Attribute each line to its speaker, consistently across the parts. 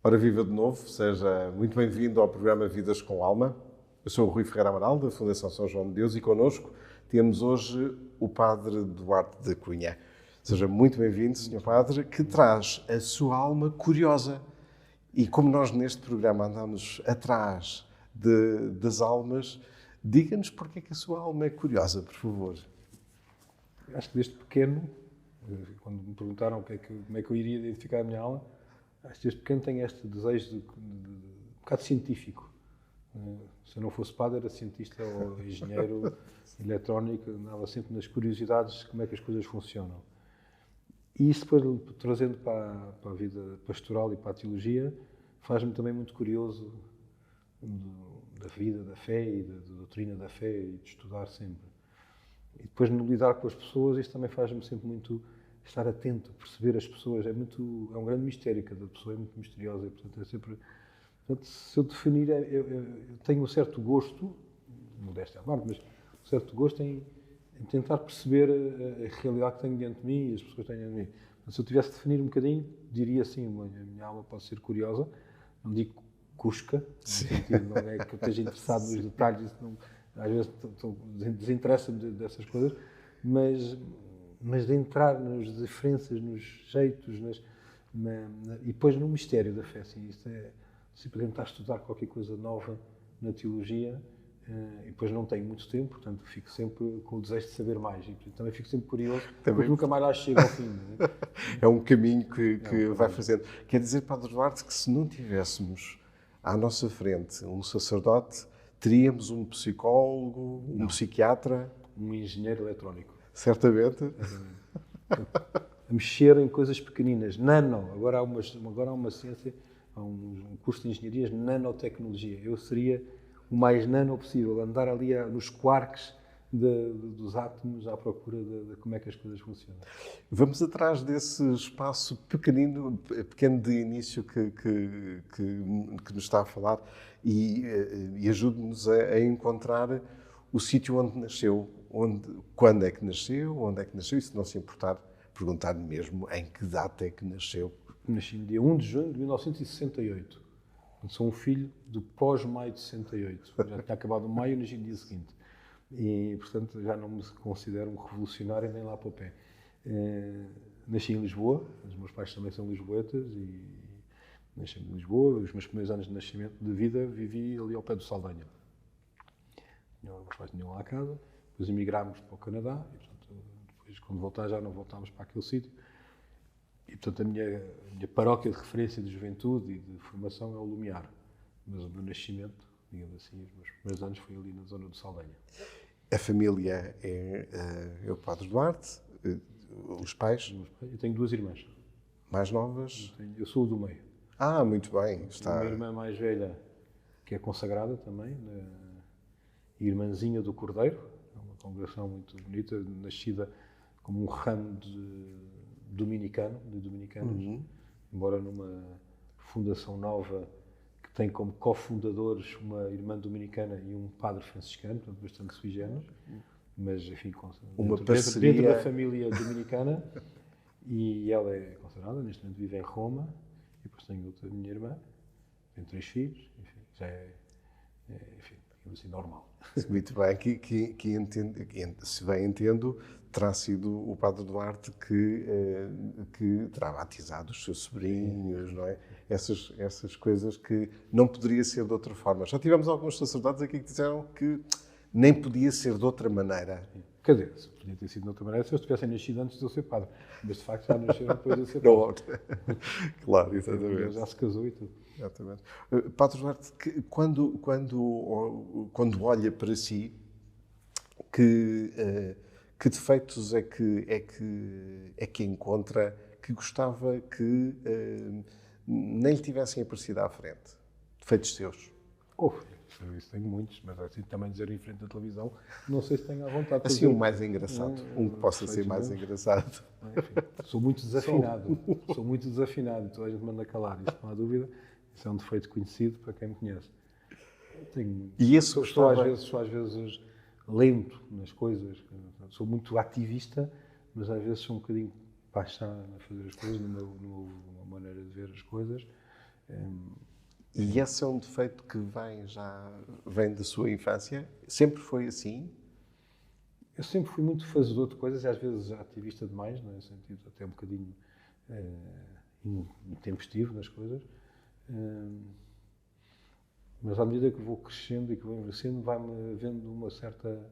Speaker 1: Ora, viva de novo, seja muito bem-vindo ao programa Vidas com Alma. Eu sou o Rui Ferreira Amaral, da Fundação São João de Deus, e connosco temos hoje o Padre Duarte da Cunha. Seja muito bem-vindo, Sr. Padre, que traz a sua alma curiosa. E como nós neste programa andamos atrás das almas, diga-nos porque é que a sua alma é curiosa, por favor.
Speaker 2: Acho que desde pequeno, quando me perguntaram como é que eu iria identificar a minha alma, acho que desde pequeno tenho este desejo de um bocado científico. Se eu não fosse padre, era cientista ou engenheiro eletrónico, andava sempre nas curiosidades de como é que as coisas funcionam. E isso depois, trazendo para a vida pastoral e para a teologia, faz-me também muito curioso da vida, da fé e da doutrina da fé e de estudar sempre. E depois, no lidar com as pessoas, isto também faz-me sempre muito estar atento, perceber as pessoas. É um grande mistério, cada pessoa é muito misteriosa. E, portanto, se eu definir, eu tenho um certo gosto, modéstia à parte, mas um certo gosto em tentar perceber a realidade que tenho diante de mim e as pessoas que têm diante de mim. Mas se eu tivesse de definir um bocadinho, diria assim, a minha alma pode ser curiosa, não digo cusca, no sentido, não é que eu esteja interessado nos detalhes, isso não, às vezes desinteressa-me dessas coisas, mas de entrar nas diferenças, nos jeitos, e depois no mistério da fé. Assim, isto é, se tentar estudar qualquer coisa nova na teologia, e depois não tenho muito tempo, portanto fico sempre com o desejo de saber mais. E também fico sempre curioso, porque nunca mais lá chego ao fim. Não é?
Speaker 1: É um caminho que vai fazendo. Quer dizer, Padre Duarte, que se não tivéssemos à nossa frente um sacerdote, teríamos um psicólogo, um psiquiatra?
Speaker 2: Um engenheiro eletrónico.
Speaker 1: Certamente.
Speaker 2: A mexer em coisas pequeninas. Agora há uma ciência, há um curso de engenharia de nanotecnologia. Eu seria o mais nano possível, andar ali nos quarks dos átomos à procura de como é que as coisas funcionam.
Speaker 1: Vamos atrás desse espaço pequeno de início que nos está a falar e ajude-nos a encontrar o sítio onde nasceu, quando é que nasceu, onde é que nasceu, e se não se importar, perguntar mesmo em que data é que nasceu.
Speaker 2: Nasci no dia 1 de junho de 1968. Sou um filho do pós-maio de 68. Já tinha acabado o maio e nasci no dia seguinte. E, portanto, já não me considero um revolucionário nem lá para o pé. Nasci em Lisboa, os meus pais também são lisboetas e nasci em Lisboa. Os meus primeiros anos de nascimento, de vida, vivi ali ao pé do Saldanha. Os meus pais tinham lá a casa, depois emigrámos para o Canadá e, portanto, depois, quando voltar, já não voltámos para aquele sítio. E, portanto, a minha paróquia de referência de juventude e de formação é o Lumiar. Mas o meu nascimento, digamos assim, os meus primeiros anos foi ali na zona do Saldanha.
Speaker 1: A família é o Padre Duarte, os pais?
Speaker 2: Eu tenho duas irmãs.
Speaker 1: Mais novas?
Speaker 2: Eu sou o do meio.
Speaker 1: Ah, muito bem.
Speaker 2: Tenho uma irmã mais velha, que é consagrada também, a Irmãzinha do Cordeiro, é uma congregação muito bonita, nascida como um ramo de dominicanos, embora numa fundação nova que tem como cofundadores uma irmã dominicana e um padre franciscano, portanto bastante sui generis, mas enfim, dentro da família dominicana, e ela é consagrada, neste momento vive em Roma, e depois tenho outra minha irmã, tem 3 filhos, enfim, já enfim, digamos assim, normal.
Speaker 1: Muito bem, se bem entendo, terá sido o Padre Duarte que terá batizado os seus sobrinhos, não é? Essas coisas que não poderia ser de outra forma. Já tivemos alguns sacerdotes aqui que disseram que nem podia ser de outra maneira.
Speaker 2: Quer dizer, se podia ter sido de outra maneira se eles tivessem nascido antes de eu ser padre. Mas, de facto, já nasceram depois de eu ser padre.
Speaker 1: Claro, exatamente.
Speaker 2: Ele já se casou e tudo.
Speaker 1: Exatamente. Padre Duarte, quando olha para si, que defeitos é que encontra que gostava que nem lhe tivessem aparecido à frente? Defeitos seus?
Speaker 2: Isso tenho muitos, mas assim também dizer em frente à televisão, não sei se tenho à vontade.
Speaker 1: Assim, um mais engraçado. Um que possa ser mais engraçado.
Speaker 2: Enfim, sou muito desafinado. Sou muito desafinado. Toda a gente manda calar. Isso não há dúvida. Isso é um defeito conhecido para quem me conhece.
Speaker 1: E isso
Speaker 2: sou às vezes lento nas coisas. Sou muito ativista, mas às vezes sou um bocadinho paixão a fazer as coisas, numa maneira de ver as coisas.
Speaker 1: E esse é um defeito que vem da sua infância? Sempre foi assim?
Speaker 2: Eu sempre fui muito fazedor de coisas e às vezes ativista demais, no sentido até um bocadinho intempestivo nas coisas. Mas à medida que vou crescendo e que vou envelhecendo, vai-me havendo uma certa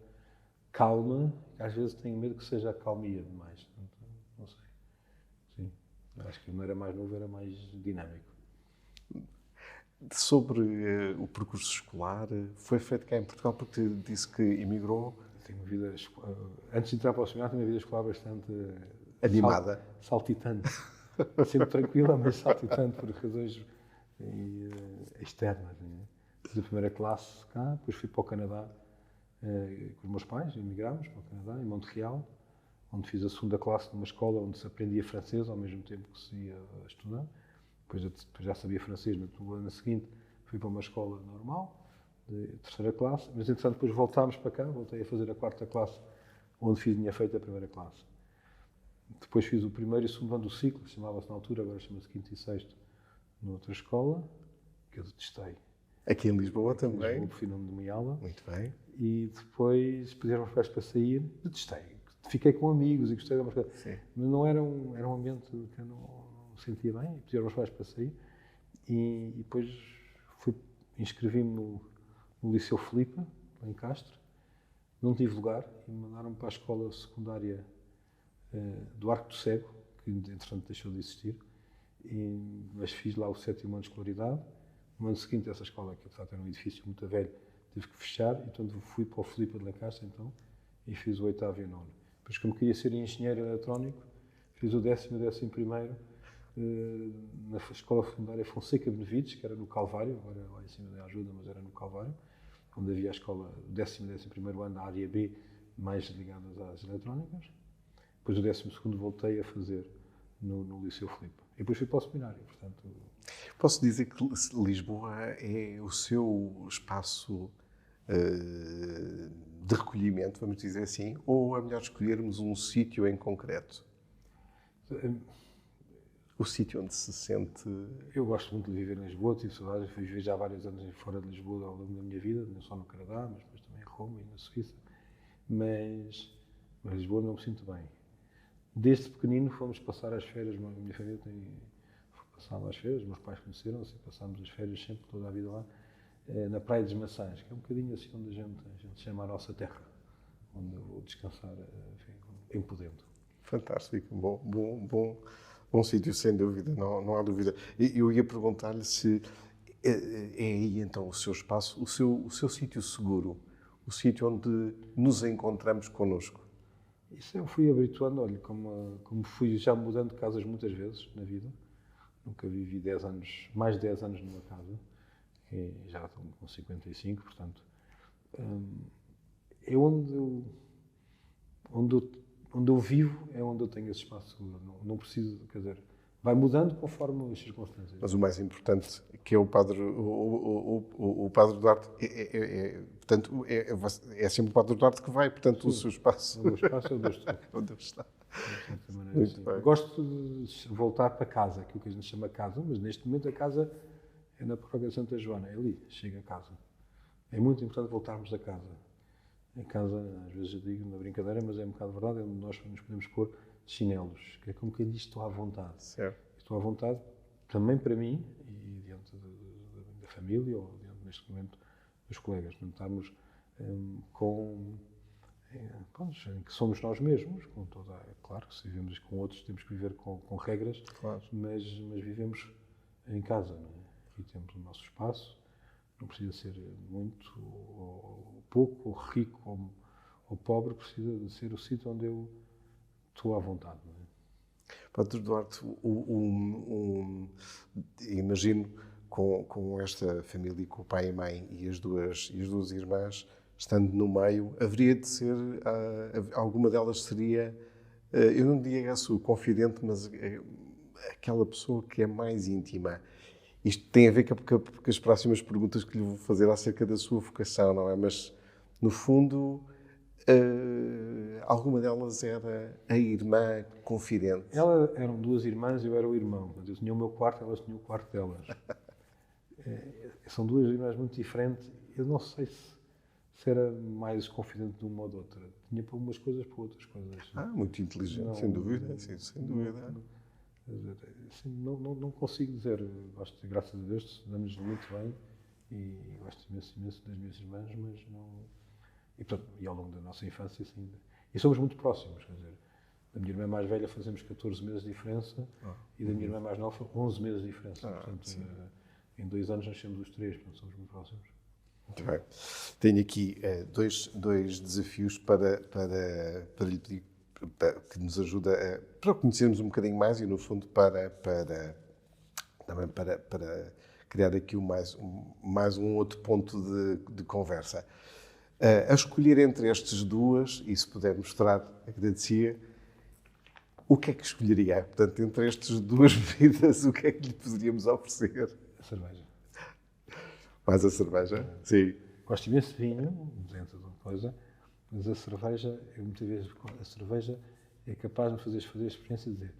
Speaker 2: calma, que às vezes tenho medo que seja a calmia demais. Não sei. Sim. Acho que quando era mais novo era mais dinâmico.
Speaker 1: Sobre o percurso escolar, foi feito cá em Portugal porque disse que emigrou?
Speaker 2: Tenho uma vida, antes de entrar para o seminário, tenho uma vida escolar bastante
Speaker 1: Animada.
Speaker 2: Saltitante. Sempre tranquila, mas saltitante por razões externas. Né? Fiz a primeira classe cá, depois fui para o Canadá com os meus pais, emigramos para o Canadá, em Montreal, onde fiz a segunda classe numa escola onde se aprendia francês ao mesmo tempo que se ia estudar. Depois já sabia francês, no ano seguinte fui para uma escola normal, de terceira classe, mas entretanto depois voltámos para cá, voltei a fazer a quarta classe, onde tinha feito a primeira classe. Depois fiz o primeiro e segundo ano do ciclo, chamava-se na altura, agora chama-se quinto e sexto, noutra escola, que eu detestei.
Speaker 1: Aqui em Lisboa também?
Speaker 2: Em Lisboa, fui nome de uma aula.
Speaker 1: Muito bem.
Speaker 2: E depois pediram aos pais para sair, detestei. Fiquei com amigos e gostei de umas coisas. Mas não era um ambiente que eu não sentia bem, pediram aos pais para sair. E depois inscrevi-me no Liceu Filipe, lá em Castro. Não tive lugar e me mandaram para a escola secundária do Arco do Cego, que entretanto deixou de existir, mas fiz lá o 7º ano de escolaridade. No ano seguinte, essa escola, que apesar de ter um edifício muito velho, tive que fechar, e portanto fui para o Filipe de Lancastre, então, e fiz o 8º e o 9º. Depois, como queria ser engenheiro eletrónico, fiz o 10º e o 11º na escola secundária Fonseca Benevides, que era no Calvário, agora lá em cima da ajuda, mas era no Calvário, onde havia a escola, o 10º e 11º ano, a área B, mais ligadas às eletrónicas. Depois o 12º voltei a fazer no Liceu Filipe. E depois fui para o seminário, portanto...
Speaker 1: Posso dizer que Lisboa é o seu espaço de recolhimento, vamos dizer assim, ou é melhor escolhermos um sítio em concreto? O sítio onde se sente...
Speaker 2: Eu gosto muito de viver em Lisboa, tive saudades, fui viver já há vários anos fora de Lisboa ao longo da minha vida, não só no Canadá, mas depois também em Roma e na Suíça. Mas Lisboa não me sinto bem. Desde pequenino fomos passar as férias, a minha família passava as férias, meus pais conheceram-se e passámos as férias sempre, toda a vida lá, na Praia dos Maçãs, que é um bocadinho assim onde a gente chama a nossa terra, onde eu vou descansar, enfim, bem podendo.
Speaker 1: Fantástico, bom sítio, sem dúvida, não há dúvida. Eu ia perguntar-lhe se é aí então o seu espaço, o seu sítio seguro, o sítio onde nos encontramos connosco.
Speaker 2: Isso eu fui habituando, olha, como fui já mudando de casas muitas vezes na vida, nunca vivi 10 anos, mais de 10 anos numa casa, e já estou com 55, portanto, é onde eu vivo, é onde eu tenho esse espaço seguro. Não preciso, quer dizer, vai mudando conforme as circunstâncias.
Speaker 1: Mas o mais importante, que é o Padre Duarte, portanto, é sempre o Padre Duarte que vai, portanto, sim, o seu espaço...
Speaker 2: O meu espaço é onde eu estou. Assim. Gosto de voltar para casa, aquilo que a gente chama casa, mas neste momento a casa é na Paróquia de Santa Joana, é ali, chega a casa. É muito importante voltarmos a casa. Em casa, às vezes eu digo na brincadeira, mas é um bocado verdade, é onde nós nos podemos pôr de chinelos, que é como quem diz, estou à vontade.
Speaker 1: Certo.
Speaker 2: Estou à vontade também para mim e diante da família ou diante, neste momento, dos colegas. Portanto, estamos em que somos nós mesmos, com toda, claro que se vivemos com outros temos que viver com regras,
Speaker 1: claro,
Speaker 2: mas vivemos em casa, não é? E temos o nosso espaço, não precisa ser muito ou pouco, ou rico ou pobre, precisa de ser o sítio onde eu estou à vontade, não é?
Speaker 1: Padre Duarte, imagino com esta família, com o pai e a mãe e as duas irmãs, estando no meio, haveria de ser, alguma delas seria, eu não diria a sua confidente, mas aquela pessoa que é mais íntima. Isto tem a ver com as próximas perguntas que lhe vou fazer acerca da sua vocação, não é? Mas, no fundo, alguma delas era a irmã confidente.
Speaker 2: Eram duas irmãs e eu era o irmão. Eu tinha o meu quarto, elas tinham o quarto delas. São duas irmãs muito diferentes. Eu não sei se era mais confidente de uma ou de outra. Tinha para umas coisas, para outras coisas.
Speaker 1: Muito inteligente,
Speaker 2: Não,
Speaker 1: sem dúvida. Sim, sem dúvida.
Speaker 2: Não consigo dizer. Gosto, graças a Deus, damos muito bem e gosto imenso, imenso das minhas irmãs, mas não. E ao longo da nossa infância, sim. E somos muito próximos, quer dizer. Da minha irmã mais velha fazemos 14 meses de diferença e da minha irmã mais nova 11 meses de diferença. Portanto, em 2 anos nascemos os 3, portanto somos muito próximos.
Speaker 1: Muito bem. Tenho aqui dois desafios para lhe pedir que nos ajuda para conhecermos um bocadinho mais e, no fundo, também para criar aqui mais um outro ponto de conversa. A escolher entre estas duas, e se puder mostrar, agradecia, o que é que escolheria? Portanto, entre estas duas bebidas, o que é que lhe poderíamos oferecer?
Speaker 2: A cerveja.
Speaker 1: Mais a cerveja? Sim.
Speaker 2: Gosto imenso de vinho, dentro de uma coisa, mas a cerveja, eu muitas vezes, a cerveja é capaz de me fazer a experiência de dizer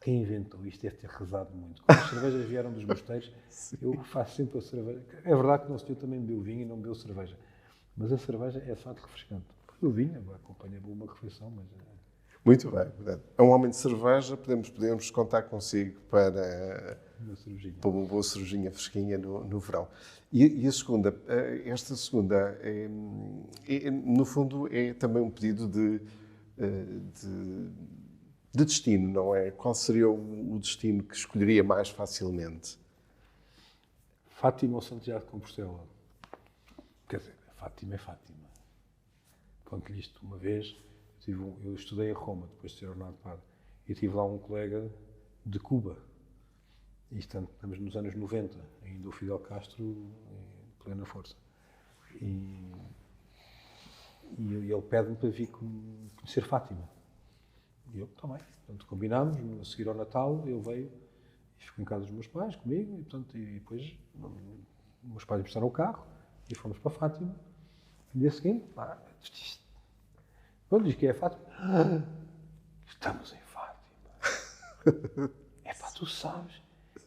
Speaker 2: quem inventou isto deve ter rezado muito. Quando as cervejas vieram dos mosteiros, eu faço sempre a cerveja. É verdade que o nosso senhor também bebeu vinho e não bebeu cerveja, mas a cerveja é de facto refrescante. O vinho acompanha uma refeição, mas...
Speaker 1: Muito bem. É um homem de cerveja, podemos contar consigo para uma boa cervejinha fresquinha no verão. E a segunda, esta segunda, no fundo, é também um pedido de destino, não é? Qual seria o destino que escolheria mais facilmente?
Speaker 2: Fátima ou Santiago de Compostela? Quer dizer, Fátima é Fátima. Conto-lhe isto uma vez. Eu estudei em Roma, depois de ser ordenado padre, e tive lá um colega de Cuba. E estamos nos anos 90, ainda o Fidel Castro em plena força. E ele pede-me para vir conhecer Fátima. E eu, também. Portanto, combinámos, a seguir ao Natal, eu veio e fico em casa dos meus pais, comigo, e depois meus pais emprestaram o carro e fomos para Fátima. No dia seguinte, quando diz que é Fátima, estamos em Fátima. Tu sabes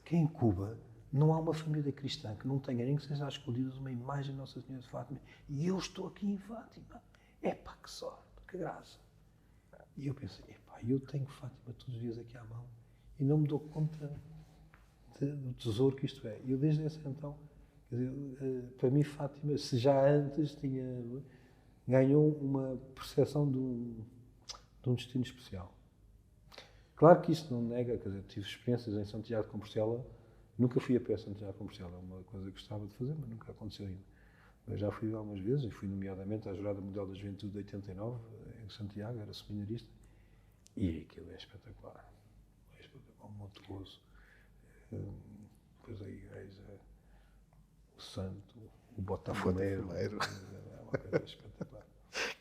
Speaker 2: que em Cuba não há uma família cristã que não tenha nem que seja escolhidas uma imagem de Nossa Senhora de Fátima e eu estou aqui em Fátima. Que sorte, que graça. E eu pensei, eu tenho Fátima todos os dias aqui à mão e não me dou conta do tesouro que isto é. E eu desde esse então, quer dizer, para mim Fátima, se já antes ganhou uma percepção de um destino especial. Claro que isto não nega, quer dizer, tive experiências em Santiago de Compostela, nunca fui a pé a Santiago de Compostela, é uma coisa que gostava de fazer, mas nunca aconteceu ainda. Eu já fui algumas vezes e fui nomeadamente à Jornada Mundial da Juventude de 89, em Santiago, era seminarista, e aquilo é espetacular, um monte de gozo. Depois a igreja, o santo, o botafoneiro, é uma coisa espetacular.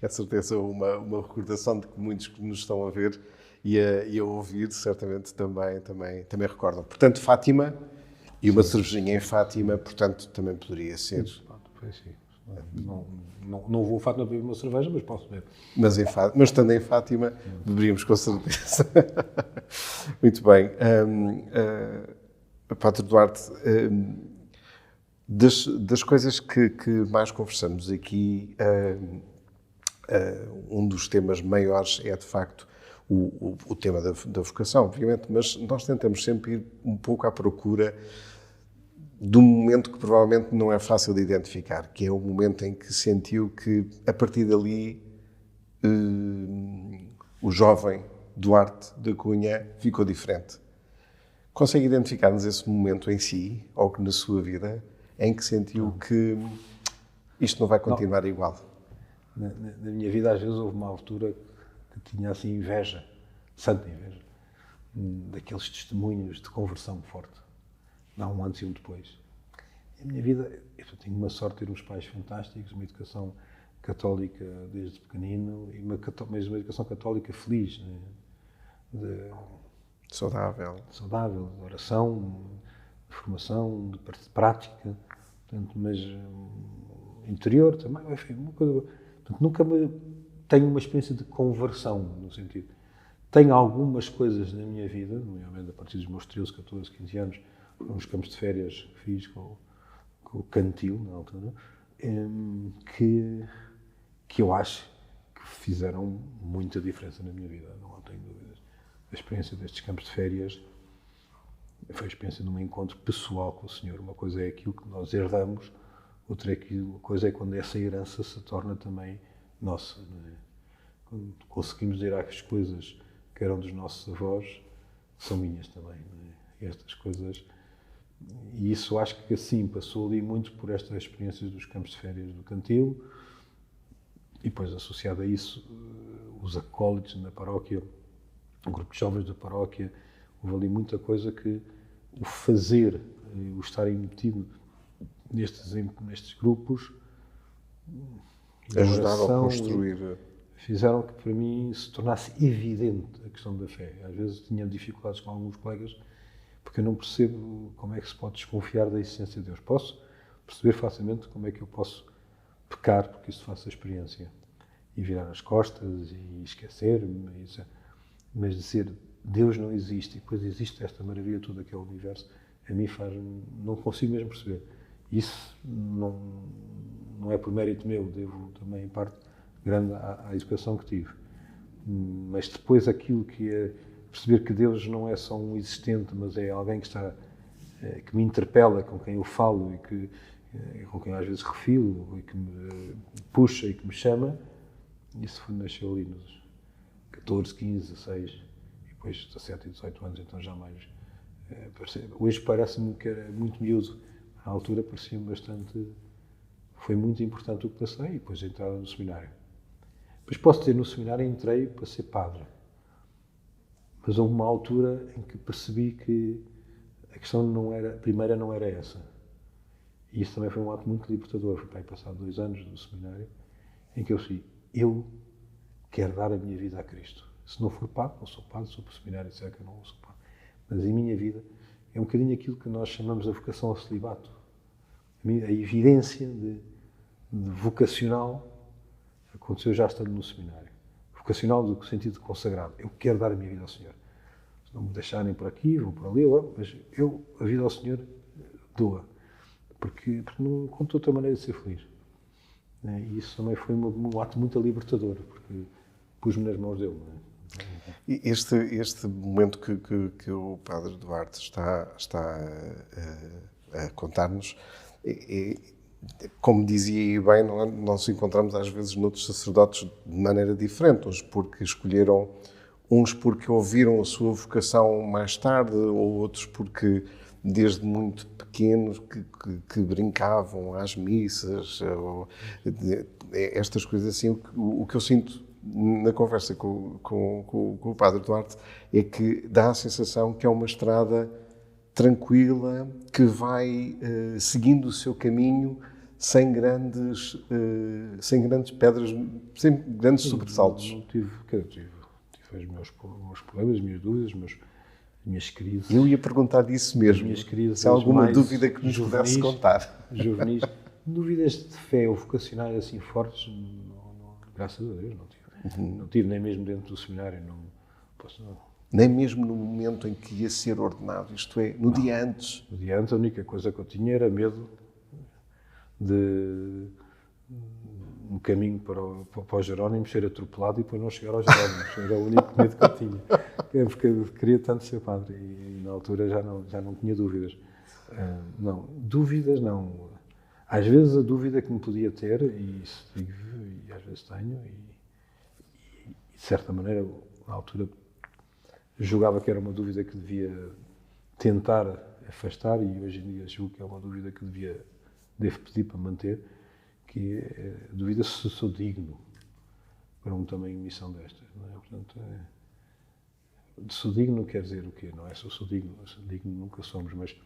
Speaker 1: Com certeza uma recordação de que muitos que nos estão a ver e a ouvir, certamente também recordam. Portanto, Fátima e uma cervejinha em Fátima, portanto, também poderia ser.
Speaker 2: Sim. Não vou a Fátima beber uma cerveja, mas posso beber.
Speaker 1: Mas estando em Fátima, beberíamos com certeza. Muito bem. Padre Duarte, das coisas que mais conversamos aqui, um dos temas maiores é, de facto, o tema da vocação, obviamente, mas nós tentamos sempre ir um pouco à procura de um momento que provavelmente não é fácil de identificar, que é o momento em que sentiu que, a partir dali, o jovem Duarte da Cunha ficou diferente. Consegue identificar-nos esse momento em si, ou na sua vida, em que sentiu que isto não vai continuar igual?
Speaker 2: Na minha vida, às vezes, houve uma altura que tinha assim inveja, santa inveja, daqueles testemunhos de conversão forte. Há um antes e um depois. A minha vida, eu tenho uma sorte de ter uns pais fantásticos, uma educação católica desde pequenino, mas uma educação católica feliz, né?
Speaker 1: Saudável,
Speaker 2: de oração, de formação, de prática, portanto, mas interior também, enfim, uma coisa. Portanto, nunca tenho uma experiência de conversão, no sentido. Tenho algumas coisas na minha vida, nomeadamente a partir dos meus 13, 14, 15 anos, uns campos de férias que fiz com o Cantil, na altura, que eu acho que fizeram muita diferença na minha vida, não tenho dúvidas. A experiência destes campos de férias foi a experiência de um encontro pessoal com o Senhor. Uma coisa é aquilo que nós herdamos, outra coisa é quando essa herança se torna também nossa. Não é? Quando conseguimos dizer que as coisas que eram dos nossos avós são minhas também. Não é? E estas coisas... E isso acho que assim passou ali muito por estas experiências dos campos de férias do Cantil e depois associado a isso os acólitos na paróquia, o grupo de jovens da paróquia, houve ali muita coisa que o fazer, o estar metido nestes grupos
Speaker 1: ajudaram a construir,
Speaker 2: fizeram que para mim se tornasse evidente a questão da fé. Às vezes tinha dificuldades com alguns colegas porque eu não percebo como é que se pode desconfiar da existência de Deus. Posso perceber facilmente como é que eu posso pecar, porque isso faço a experiência, e virar as costas e esquecer-me, mas dizer Deus não existe e depois existe esta maravilha toda que é o universo, a mim não consigo mesmo perceber. Isso não é por mérito meu, devo também em parte grande à educação que tive. Mas depois aquilo que é perceber que Deus não é só um existente, mas é alguém que me interpela, com quem eu falo e com quem às vezes refilo e que me puxa e que me chama, isso nasceu ali nos 14, 15, 16 e depois 17 e 18 anos, então já mais. Hoje parece-me que era muito miúdo, à altura parecia-me bastante. Foi muito importante o que passei e depois entrar no seminário. Depois posso dizer, no seminário entrei para ser padre. Mas houve uma altura em que percebi que a questão a primeira não era essa. E isso também foi um ato muito libertador. Foi para aí passado 2 anos do seminário, em que eu disse, eu quero dar a minha vida a Cristo. Se não for padre, não sou padre, sou para o seminário, disser que eu não sou padre. Mas em minha vida é um bocadinho aquilo que nós chamamos a vocação ao celibato. A evidência de vocacional aconteceu já estando no seminário. Vocacional no sentido de consagrado. Eu quero dar a minha vida ao Senhor. Se não me deixarem por aqui, vou por ali, mas eu, a vida ao Senhor, dou-a. Porque não encontro outra maneira de ser feliz. E isso também foi um ato muito libertador, porque pus-me nas mãos dele. Não é?
Speaker 1: E este momento que o Padre Duarte está a contar-nos, como dizia bem, nós encontramos às vezes noutros sacerdotes de maneira diferente, uns porque escolheram, uns porque ouviram a sua vocação mais tarde, ou outros porque desde muito pequenos que brincavam às missas, estas coisas assim. O que eu sinto na conversa com o Padre Duarte é que dá a sensação que é uma estrada tranquila, que vai seguindo o seu caminho sem grandes pedras, sem grandes sobressaltos.
Speaker 2: Não tive os meus problemas, as minhas dúvidas, as minhas crises.
Speaker 1: Eu ia perguntar isso mesmo, se há alguma dúvida que nos pudesse contar.
Speaker 2: Juvenis, dúvidas de fé ou vocacionais assim fortes, graças a Deus não tive. Não tive nem mesmo dentro do seminário, não.
Speaker 1: Nem mesmo no momento em que ia ser ordenado, isto é, no dia antes.
Speaker 2: No dia antes, a única coisa que eu tinha era medo de um caminho para o Jerónimo ser atropelado e depois não chegar ao Jerónimo. Era o único medo que eu tinha. Porque eu queria tanto ser padre e na altura já não tinha dúvidas. Não, dúvidas não. Às vezes a dúvida que me podia ter, e isso tive, e às vezes tenho, e de certa maneira, na altura, julgava que era uma dúvida que devia tentar afastar, e hoje em dia julgo que é uma dúvida que devo pedir para manter, que é a dúvida se sou digno para também missão destas. Não é? Portanto, sou digno quer dizer o quê? Não é se eu sou digno nunca somos, mas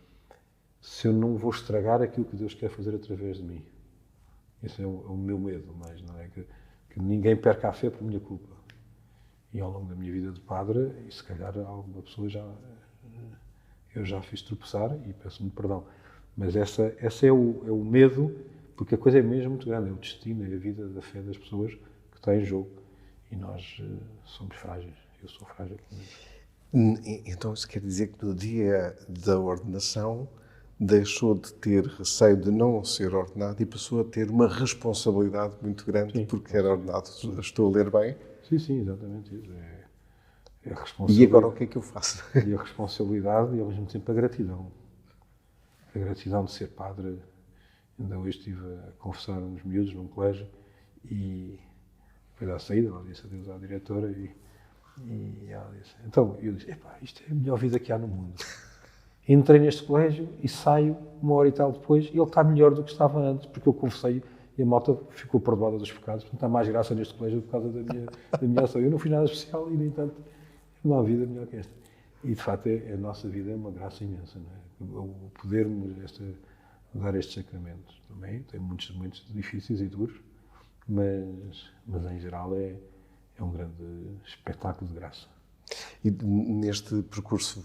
Speaker 2: se eu não vou estragar aquilo que Deus quer fazer através de mim. Esse é o meu medo, mas não é que ninguém perca a fé por minha culpa. E ao longo da minha vida de padre, e se calhar alguma pessoa eu já fiz tropeçar e peço-me perdão. Mas esse é o medo, porque a coisa é mesmo muito grande, é o destino, é a vida da fé das pessoas que está em jogo. E nós somos frágeis, eu sou frágil.
Speaker 1: Então isso quer dizer que no dia da ordenação deixou de ter receio de não ser ordenado e passou a ter uma responsabilidade muito grande. Sim, porque era ordenado. Sim. Estou a ler bem?
Speaker 2: Sim, exatamente isso. É a responsabilidade.
Speaker 1: E agora o que é que eu faço?
Speaker 2: E a responsabilidade e ao mesmo tempo a gratidão. A gratidão de ser padre. Ainda hoje estive a confessar uns miúdos num colégio e depois à saída, ela disse adeus à diretora e ela disse, então, eu disse, isto é a melhor vida que há no mundo. Entrei neste colégio e saio 1 hora e tal depois e ele está melhor do que estava antes, porque eu confessei e a malta ficou perdoada dos pecados, portanto há mais graça neste colégio por causa da minha ação. Eu não fiz nada especial e, no entanto, não há vida melhor que esta. E, de facto, a nossa vida é uma graça imensa, não é? O podermos dar estes sacramentos também tem muitos momentos difíceis e duros, mas em geral é um grande espetáculo de graça.
Speaker 1: E neste percurso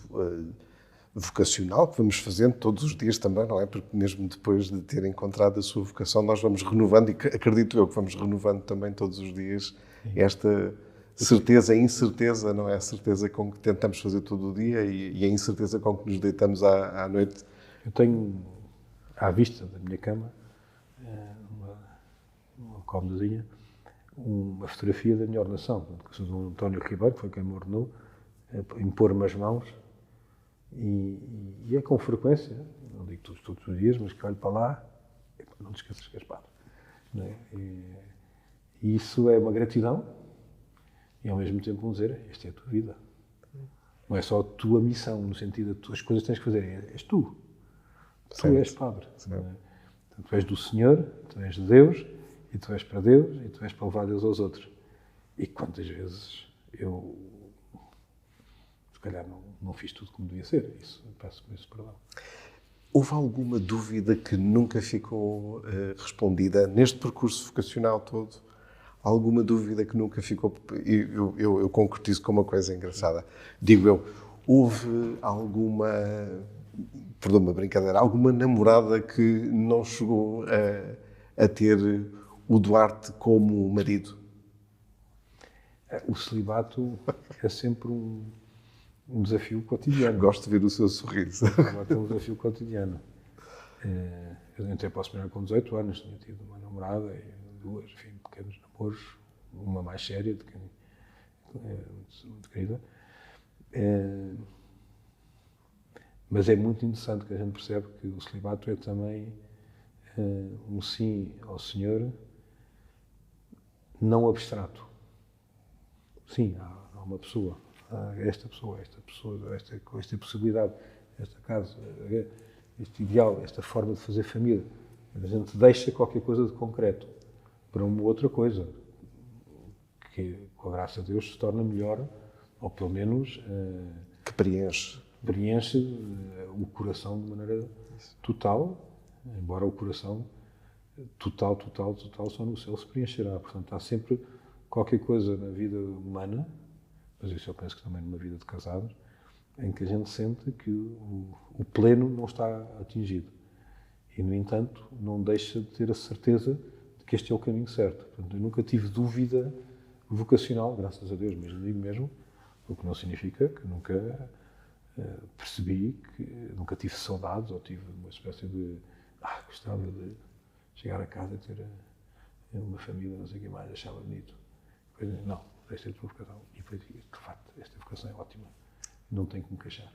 Speaker 1: vocacional que vamos fazendo todos os dias também, não é? Porque mesmo depois de ter encontrado a sua vocação, nós vamos renovando, e acredito eu que vamos renovando também todos os dias esta certeza e incerteza, não é? A certeza com que tentamos fazer todo o dia e a incerteza com que nos deitamos à noite.
Speaker 2: Eu tenho à vista da minha cama, uma cômodazinha, uma fotografia da minha ordenação, que sou do António Ribeiro, que foi quem me ordenou, impor-me as mãos, e é com frequência, não digo todos os dias, mas que olho para lá, não te esqueças que és padre. Não é? E isso é uma gratidão, e ao mesmo tempo dizer, esta é a tua vida. Não é só a tua missão, no sentido de as coisas que tens que fazer, és tu. Tu és padre. É? Tu és do Senhor, tu és de Deus, e tu és para Deus, e tu és para levar Deus aos outros. E quantas vezes eu, se calhar, não fiz tudo como devia ser. Isso, peço-me esse perdão.
Speaker 1: Houve alguma dúvida que nunca ficou respondida neste percurso vocacional todo? Alguma dúvida que nunca ficou... Eu concretizo com uma coisa engraçada. Digo eu, houve alguma... Perdão-me a brincadeira. Alguma namorada que não chegou a ter o Duarte como marido?
Speaker 2: O celibato é sempre um desafio cotidiano.
Speaker 1: Gosto de ver o seu sorriso.
Speaker 2: O celibato é um desafio cotidiano. Eu entrei para o seminário com 18 anos, tinha tido uma namorada e 2, enfim, pequenos namoros, uma mais séria, muito querida. Mas é muito interessante que a gente percebe que o celibato é também um sim ao Senhor não abstrato. Sim, há uma pessoa, esta possibilidade, esta casa, este ideal, esta forma de fazer família. A gente deixa qualquer coisa de concreto para uma outra coisa, que com a graça de Deus se torna melhor, ou pelo menos...
Speaker 1: que preenche
Speaker 2: o coração de maneira total, embora o coração total só no céu se preencherá. Portanto, há sempre qualquer coisa na vida humana, mas isso eu penso que também numa vida de casados, em que a gente sente que o pleno não está atingido. E, no entanto, não deixa de ter a certeza de que este é o caminho certo. Portanto, eu nunca tive dúvida vocacional, graças a Deus, mesmo digo mesmo, o que não significa que nunca percebi que nunca tive saudades ou tive uma espécie de gostava de chegar a casa e ter uma família, não sei o que mais, achava bonito. Depois, não, esta é a tua vocação. E depois, de facto, esta vocação é ótima. Não tenho que me queixar.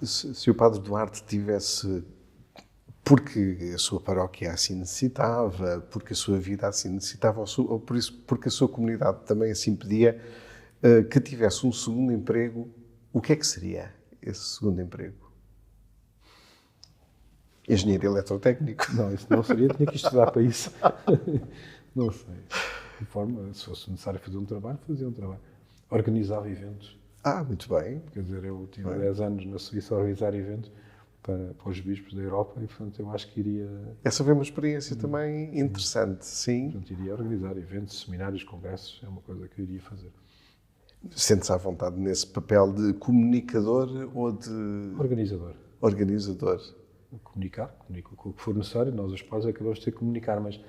Speaker 1: Se o Padre Duarte tivesse, porque a sua paróquia assim necessitava, porque a sua vida assim necessitava, ou por isso, porque a sua comunidade também assim pedia, que tivesse um segundo emprego, o que é que seria esse segundo emprego? Engenheiro eletrotécnico?
Speaker 2: Não, isso não seria, tinha que estudar para isso. Não sei. De forma, se fosse necessário fazer um trabalho, fazia um trabalho. Organizava eventos.
Speaker 1: Muito bem.
Speaker 2: Quer dizer, eu tive 10 anos na Suíça a organizar eventos para os bispos da Europa e, portanto, eu acho que iria...
Speaker 1: Essa foi uma experiência também interessante, sim.
Speaker 2: Portanto, iria organizar eventos, seminários, congressos, é uma coisa que eu iria fazer.
Speaker 1: Sentes-te à vontade nesse papel de comunicador ou de... Organizador.
Speaker 2: Comunico com o que for necessário. Nós, os pais, acabamos de ter que comunicar, mas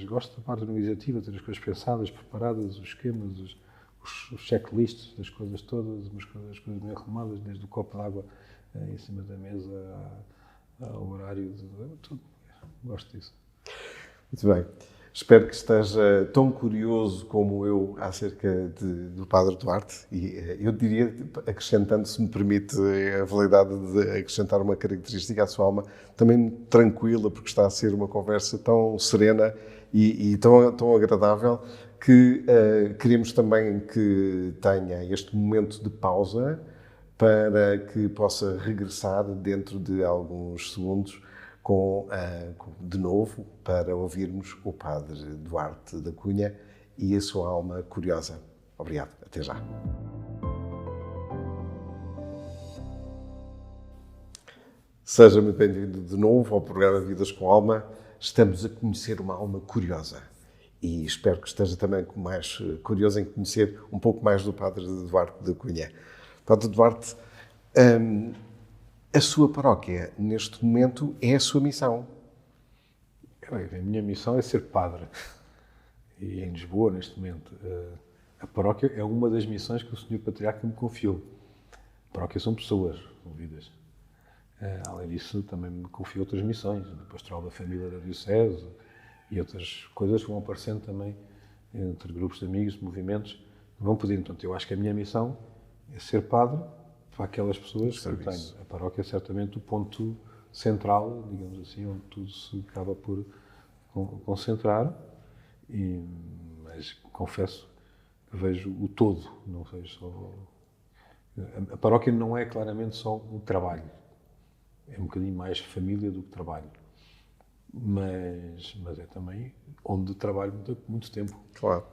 Speaker 2: gosto da parte organizativa, ter as coisas pensadas, preparadas, os esquemas, os checklists das coisas todas, as coisas bem arrumadas, desde o copo de água em cima da mesa ao horário, tudo. Gosto disso.
Speaker 1: Muito bem. Espero que esteja tão curioso como eu acerca do Padre Duarte e eu diria, acrescentando, se me permite a validade de acrescentar uma característica à sua alma, também tranquila, porque está a ser uma conversa tão serena e tão agradável que queríamos também que tenha este momento de pausa para que possa regressar dentro de alguns segundos de novo, para ouvirmos o Padre Duarte da Cunha e a sua alma curiosa. Obrigado. Até já. Seja muito bem-vindo de novo ao programa Vidas com Alma. Estamos a conhecer uma alma curiosa e espero que esteja também mais curioso em conhecer um pouco mais do Padre Duarte da Cunha. Padre Duarte, a sua paróquia, neste momento, é a sua missão.
Speaker 2: A minha missão é ser padre. E em Lisboa, neste momento, a paróquia é uma das missões que o Sr. Patriarca me confiou. A paróquia são pessoas envolvidas. Além disso, também me confiou outras missões, a pastoral da família da Diocese e outras coisas que vão aparecendo também entre grupos de amigos, de movimentos, que vão pedindo. Portanto, eu acho que a minha missão é ser padre para aquelas pessoas que eu tenho. A paróquia é certamente o ponto central, digamos assim, onde tudo se acaba por concentrar, mas confesso que vejo o todo, não vejo só... A paróquia não é claramente só um trabalho, é um bocadinho mais família do que trabalho, mas é também onde trabalho muito tempo.
Speaker 1: Claro.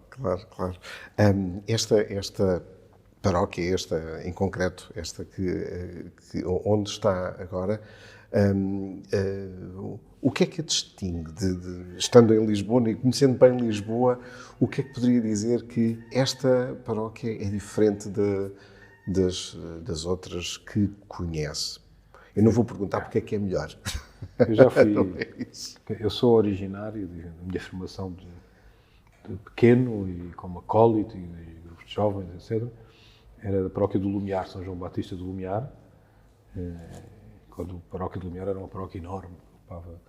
Speaker 1: Esta paróquia, esta em concreto, esta onde está agora, o que é que a distingue, estando em Lisboa e conhecendo bem Lisboa, o que é que poderia dizer que esta paróquia é diferente das outras que conhece? Eu não vou perguntar porque é que é melhor.
Speaker 2: Eu já fui... Eu sou originário da minha formação de pequeno e como acólito e grupos de jovens, etc. Era da paróquia do Lumiar, São João Batista do Lumiar. Quando a paróquia do Lumiar era uma paróquia enorme, ocupava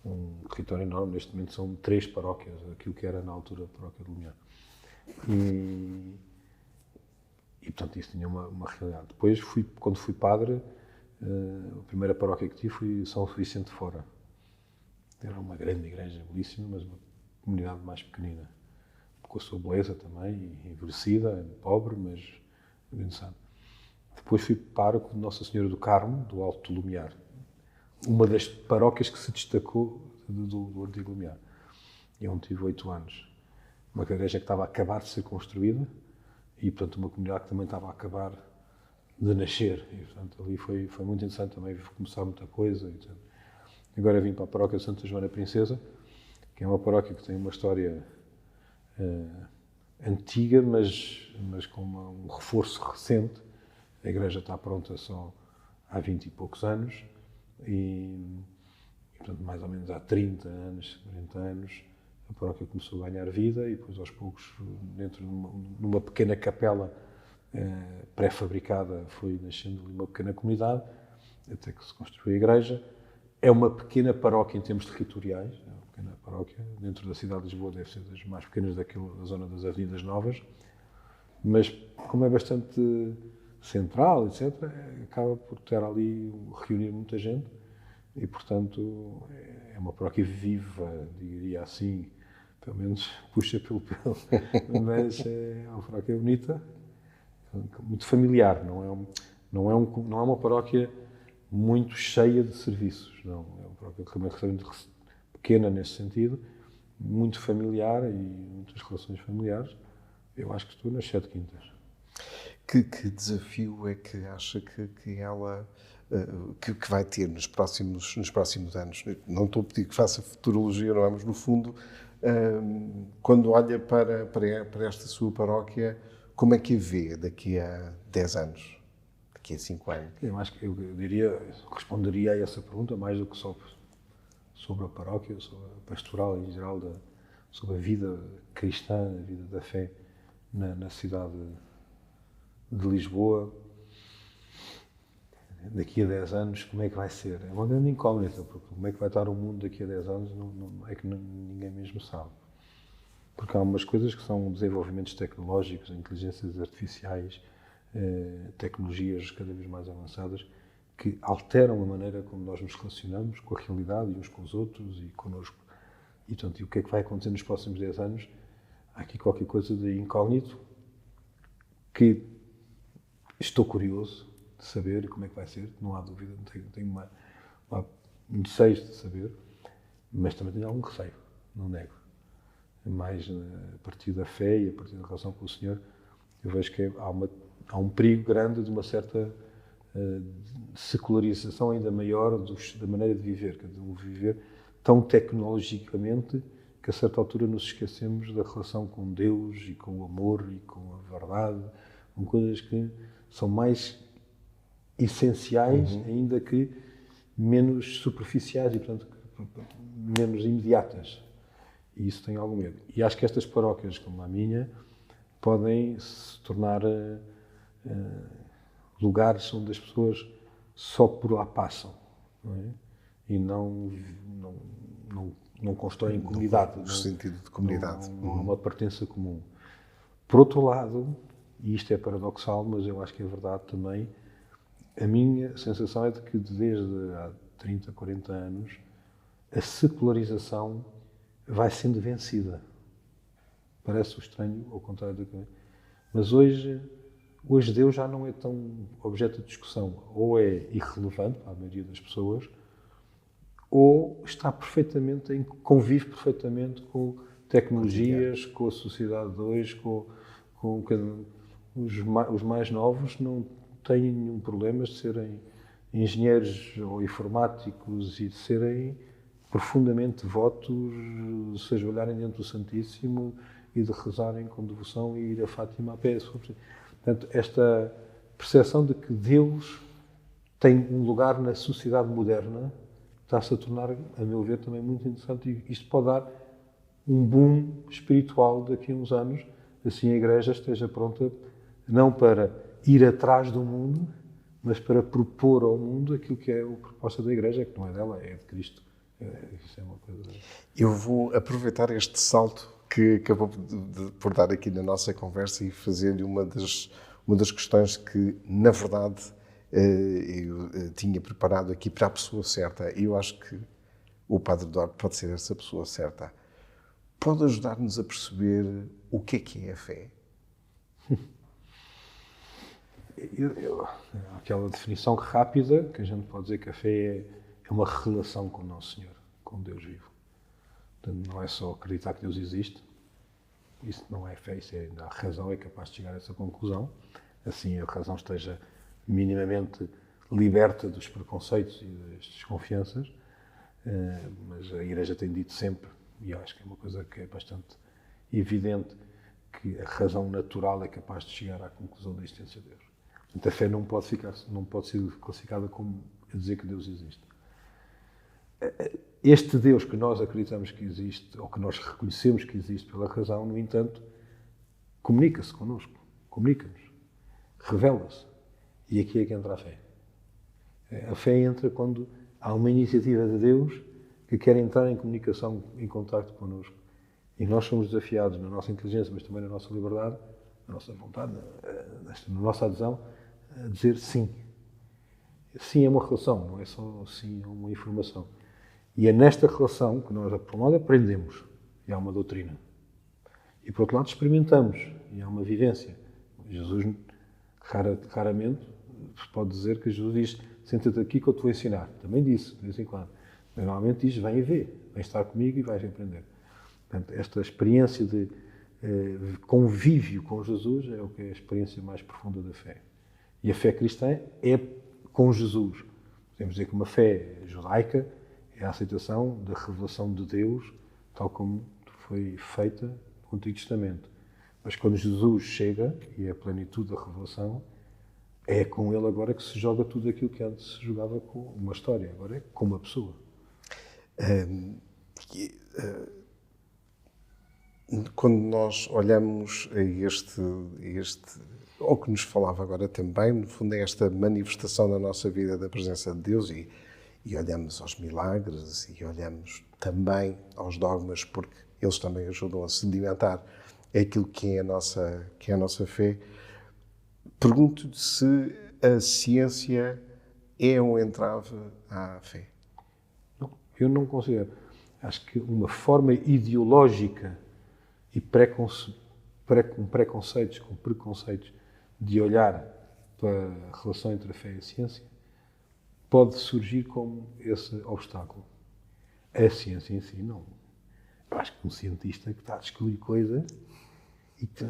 Speaker 2: um território enorme. Neste momento são 3 paróquias, aquilo que era na altura a paróquia do Lumiar. E portanto, isso tinha uma realidade. Depois, quando fui padre, a primeira paróquia que tive foi São Vicente de Fora. Era uma grande igreja, belíssima, mas uma comunidade mais pequenina. Com a sua beleza também, envelhecida, pobre, mas abençoada. Depois fui pároco de Nossa Senhora do Carmo, do Alto do Lumiar. Uma das paróquias que se destacou do antigo Lumiar. E onde tive 8 anos. Uma igreja que estava a acabar de ser construída e, portanto, uma comunidade que também estava a acabar de nascer. E, portanto, ali foi muito interessante também começar muita coisa. E, agora vim para a paróquia de Santa Joana Princesa, que é uma paróquia que tem uma história antiga, mas com um reforço recente. A igreja está pronta só há 20 e poucos anos e, portanto, mais ou menos há 30 anos, 40 anos, a paróquia começou a ganhar vida e depois, aos poucos, dentro de numa pequena capela pré-fabricada, foi nascendo ali uma pequena comunidade, até que se construiu a igreja. É uma pequena paróquia em termos territoriais, é uma pequena paróquia, dentro da cidade de Lisboa deve ser das mais pequenas da zona das Avenidas Novas, mas como é bastante central, etc., acaba por ter ali, reunir muita gente e, portanto, é uma paróquia viva, diria assim, pelo menos puxa pelo pelo, mas é uma paróquia bonita, muito familiar, não é uma paróquia muito cheia de serviços, não, é uma paróquia relativamente pequena nesse sentido, muito familiar e muitas relações familiares. Eu acho que estou nas 7 quintas.
Speaker 1: Que desafio é que acha que ela que vai ter nos próximos anos? Não estou a pedir que faça futurologia, não é? Mas, no fundo, quando olha para esta sua paróquia, como é que a vê daqui a 10 anos? Daqui a 5 anos?
Speaker 2: Eu acho que eu responderia a essa pergunta mais do que só sobre a paróquia, sobre a pastoral em geral, sobre a vida cristã, a vida da fé na cidade de Lisboa, daqui a 10 anos, como é que vai ser? É uma grande incógnita, porque como é que vai estar o mundo daqui a 10 anos, não é que ninguém mesmo sabe. Porque há umas coisas que são desenvolvimentos tecnológicos, inteligências artificiais, tecnologias cada vez mais avançadas, que alteram a maneira como nós nos relacionamos com a realidade e uns com os outros e connosco. E, portanto, o que é que vai acontecer nos próximos 10 anos? Há aqui qualquer coisa de incógnito que estou curioso de saber como é que vai ser, não há dúvida, tenho um desejo de saber, mas também tenho algum receio, não nego. Mais a partir da fé e a partir da relação com o Senhor, eu vejo que há um perigo grande de uma certa secularização ainda maior da maneira de viver, de um viver tão tecnologicamente que a certa altura nos esquecemos da relação com Deus e com o amor e com a verdade, com coisas que são mais essenciais, ainda que menos superficiais e, portanto, menos imediatas. E isso tem algum medo. E acho que estas paróquias, como a minha, podem se tornar lugares onde as pessoas só por lá passam, não é? E não constroem comunidade.
Speaker 1: No sentido de comunidade.
Speaker 2: Não há uma pertença comum. Por outro lado, e isto é paradoxal, mas eu acho que é verdade também, a minha sensação é de que desde há 30, 40 anos a secularização vai sendo vencida. Parece estranho, ao contrário do que... Mas hoje Deus já não é tão objeto de discussão. Ou é irrelevante para a maioria das pessoas, ou está convive perfeitamente com tecnologias, com a sociedade de hoje, os mais novos não têm nenhum problema de serem engenheiros ou informáticos e de serem profundamente devotos, de se ajoelharem diante do Santíssimo e de rezarem com devoção e ir a Fátima a pé. Portanto, esta percepção de que Deus tem um lugar na sociedade moderna está-se a tornar, a meu ver, também muito interessante, e isto pode dar um boom espiritual daqui a uns anos, assim a Igreja esteja pronta não para ir atrás do mundo, mas para propor ao mundo aquilo que é a proposta da Igreja, que não é dela, é de Cristo. Isso é uma coisa...
Speaker 1: Eu vou aproveitar este salto que acabou por dar aqui na nossa conversa e fazer-lhe uma das questões que, na verdade, eu tinha preparado aqui para a pessoa certa. E eu acho que o Padre Duarte pode ser essa pessoa certa. Pode ajudar-nos a perceber o que é a fé?
Speaker 2: Aquela definição rápida, que a gente pode dizer que a fé é uma relação com o Nosso Senhor, com Deus vivo. Portanto, não é só acreditar que Deus existe, isso não é fé, isso a razão é capaz de chegar a essa conclusão, assim a razão esteja minimamente liberta dos preconceitos e das desconfianças, mas a Igreja tem dito sempre, e eu acho que é uma coisa que é bastante evidente, que a razão natural é capaz de chegar à conclusão da existência de Deus. Portanto, a fé não pode ser classificada como dizer que Deus existe. Este Deus que nós acreditamos que existe, ou que nós reconhecemos que existe pela razão, no entanto, comunica-se connosco, comunica-nos, revela-se. E aqui é que entra a fé. A fé entra quando há uma iniciativa de Deus que quer entrar em comunicação, em contacto connosco. E nós somos desafiados na nossa inteligência, mas também na nossa liberdade, na nossa vontade, na nossa adesão, a dizer sim. Sim é uma relação, não é só sim é uma informação. E é nesta relação que nós, por um lado, aprendemos, e há uma doutrina. E, por outro lado, experimentamos, e há uma vivência. Jesus, raramente, se pode dizer que Jesus diz, senta-te aqui que eu te vou ensinar. Também disse, de vez em quando. Mas, normalmente diz, vem e vê, vem estar comigo e vais aprender. Portanto, esta experiência de convívio com Jesus é o que é a experiência mais profunda da fé. E a fé cristã é com Jesus. Podemos dizer que uma fé judaica é a aceitação da revelação de Deus, tal como foi feita no Antigo Testamento. Mas quando Jesus chega, e é a plenitude da revelação, é com ele agora que se joga tudo aquilo que antes se jogava com uma história, agora é com uma pessoa.
Speaker 1: quando nós olhamos a ao que nos falava agora também, no fundo é esta manifestação na nossa vida da presença de Deus e olhamos aos milagres e olhamos também aos dogmas, porque eles também ajudam a sedimentar aquilo que é a nossa fé. Pergunto-te se a ciência é um entrave à fé.
Speaker 2: Não, eu não considero. Acho que uma forma ideológica e com preconceitos de olhar para a relação entre a fé e a ciência pode surgir como esse obstáculo. A ciência em si, não. Eu acho que um cientista que está a descobrir coisas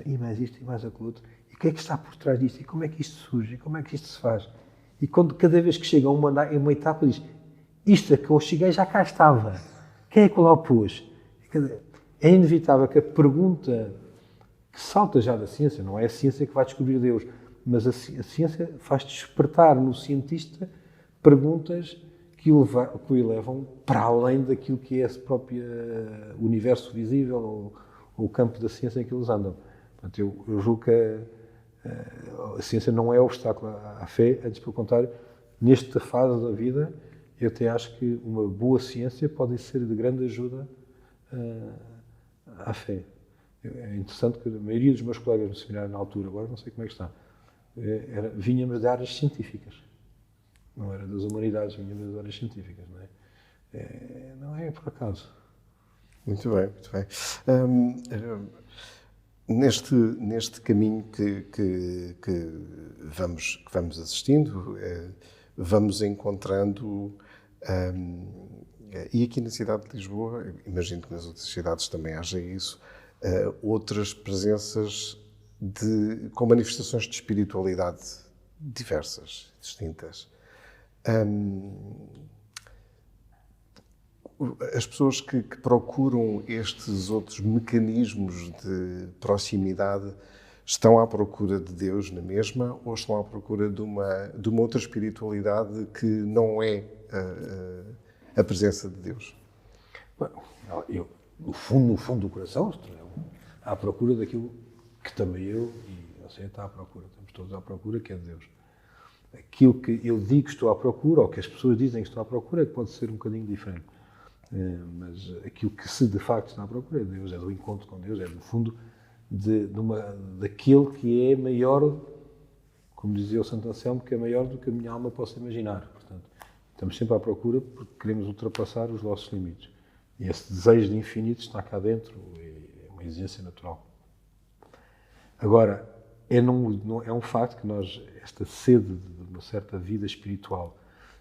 Speaker 2: e mais isto e mais aquilo outro, e o que é que está por trás disto? E como é que isto surge? E como é que isto se faz? E cada vez que chega a uma etapa diz, isto a que eu cheguei já cá estava. Quem é que lá o pôs? É inevitável que a pergunta que salta já da ciência, não é a ciência que vai descobrir Deus, mas a ciência faz despertar no cientista perguntas que o levam para além daquilo que é esse próprio universo visível ou o campo da ciência em que eles andam. Portanto, eu julgo que a ciência não é obstáculo à fé, antes pelo contrário, nesta fase da vida, eu até acho que uma boa ciência pode ser de grande ajuda à fé. É interessante que a maioria dos meus colegas no seminário na altura, agora não sei como é que está, vínhamos de áreas científicas. Não era das humanidades, vínhamos das áreas científicas. Não é por acaso.
Speaker 1: Muito bem, muito bem. Neste caminho que vamos assistindo, vamos encontrando, e aqui na cidade de Lisboa, imagino que nas outras cidades também haja isso, outras presenças com manifestações de espiritualidade diversas, distintas. As pessoas que procuram estes outros mecanismos de proximidade estão à procura de Deus na mesma ou estão à procura de uma outra espiritualidade que não é a presença de Deus?
Speaker 2: No fundo do coração, à procura daquilo que também eu e você está à procura, estamos todos à procura, que é de Deus. Aquilo que eu digo que estou à procura, ou que as pessoas dizem que estou à procura, é que pode ser um bocadinho diferente. Mas aquilo que se de facto está à procura é de Deus, é do encontro com Deus, é do fundo daquele que é maior, como dizia o Santo Anselmo, que é maior do que a minha alma possa imaginar. Portanto, estamos sempre à procura porque queremos ultrapassar os nossos limites. E esse desejo de infinito está cá dentro, é uma exigência natural. Agora, é um facto que esta sede de uma certa vida espiritual,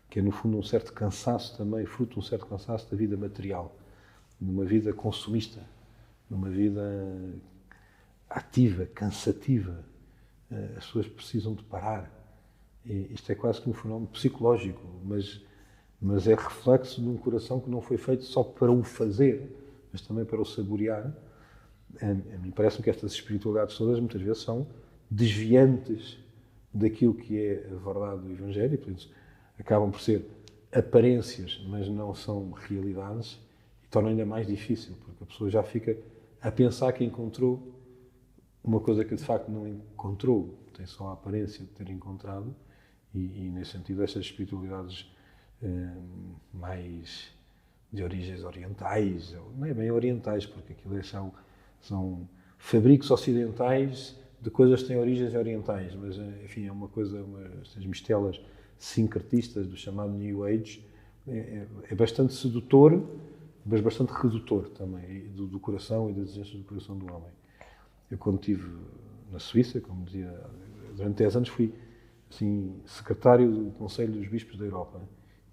Speaker 2: que é no fundo um certo cansaço também, fruto de um certo cansaço da vida material, numa vida consumista, numa vida ativa, cansativa, as pessoas precisam de parar. Isto é quase que um fenómeno psicológico, mas é reflexo de um coração que não foi feito só para o fazer, mas também para o saborear. A mim parece-me que estas espiritualidades todas muitas vezes são desviantes daquilo que é a verdade do Evangelho, e por isso acabam por ser aparências, mas não são realidades, e tornam ainda mais difícil, porque a pessoa já fica a pensar que encontrou uma coisa que de facto não encontrou, tem só a aparência de ter encontrado, e nesse sentido estas espiritualidades mais de origens orientais, não é bem orientais, porque aquilo são fabricos ocidentais de coisas que têm origens orientais, mas enfim, é uma coisa, estas mistelas sincretistas do chamado New Age, é bastante sedutor, mas bastante redutor também, do coração e das exigências do coração do homem. Eu, quando estive na Suíça, como dizia, durante 10 anos fui assim, secretário do Conselho dos Bispos da Europa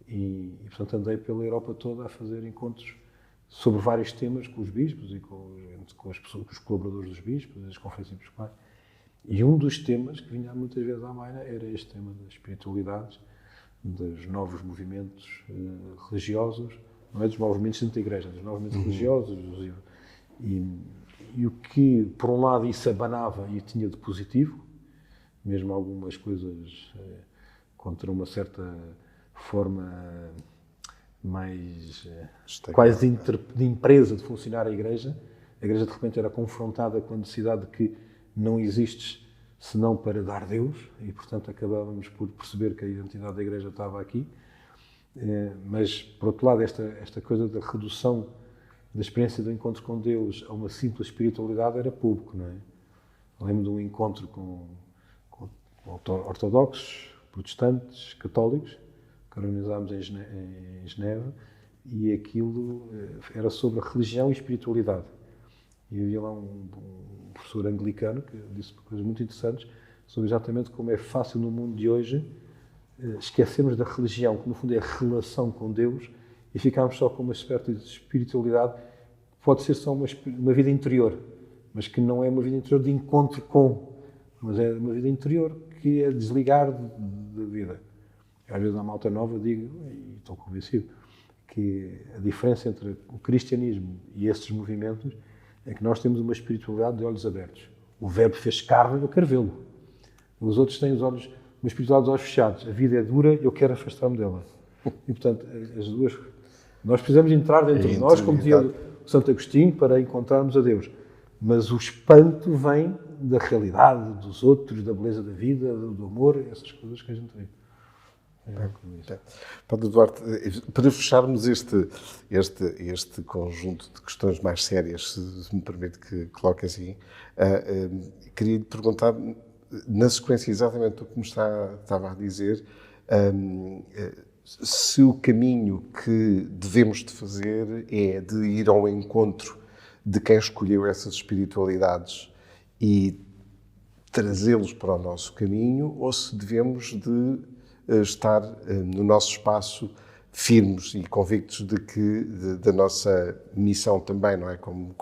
Speaker 2: e portanto, andei pela Europa toda a fazer encontros sobre vários temas com os bispos e com os colaboradores dos bispos, as conferências episcopais. E um dos temas que vinha muitas vezes à baila era este tema das espiritualidades, dos novos movimentos religiosos, não é dos movimentos dentro da Igreja, dos movimentos religiosos. E o que, por um lado, isso abanava e tinha de positivo, mesmo algumas coisas contra uma certa forma mais quase de empresa de funcionar a Igreja, A Igreja de repente era confrontada com a necessidade de que não existes senão para dar Deus, e portanto acabávamos por perceber que a identidade da Igreja estava aqui. Mas, por outro lado, esta coisa da redução da experiência do encontro com Deus a uma simples espiritualidade era público, não é? Lembro de um encontro com ortodoxos, protestantes, católicos, que organizámos em Genebra, e aquilo era sobre a religião e espiritualidade. E havia lá um professor anglicano que disse coisas muito interessantes sobre exatamente como é fácil no mundo de hoje esquecermos da religião, que no fundo é a relação com Deus, e ficarmos só com uma espécie de espiritualidade que pode ser só uma vida interior, mas que não é uma vida interior de encontro com, mas é uma vida interior que é desligar da vida. Às vezes, na malta nova, digo, e estou convencido, que a diferença entre o cristianismo e esses movimentos é que nós temos uma espiritualidade de olhos abertos. O Verbo fez carne, eu quero vê-lo. Os outros têm os olhos, uma espiritualidade de olhos fechados. A vida é dura, eu quero afastar-me dela. E, portanto, as duas... Nós precisamos entrar dentro de nós, como dizia o Santo Agostinho, para encontrarmos a Deus. Mas o espanto vem da realidade, dos outros, da beleza da vida, do amor, essas coisas que a gente vê.
Speaker 1: Padre Duarte, para fecharmos este conjunto de questões mais sérias, se me permite que coloque assim, queria lhe perguntar, na sequência exatamente do que me estava a dizer, se o caminho que devemos de fazer é de ir ao encontro de quem escolheu essas espiritualidades e trazê-los para o nosso caminho, ou se devemos de estar no nosso espaço firmes e convictos de que da nossa missão também, não é? Como...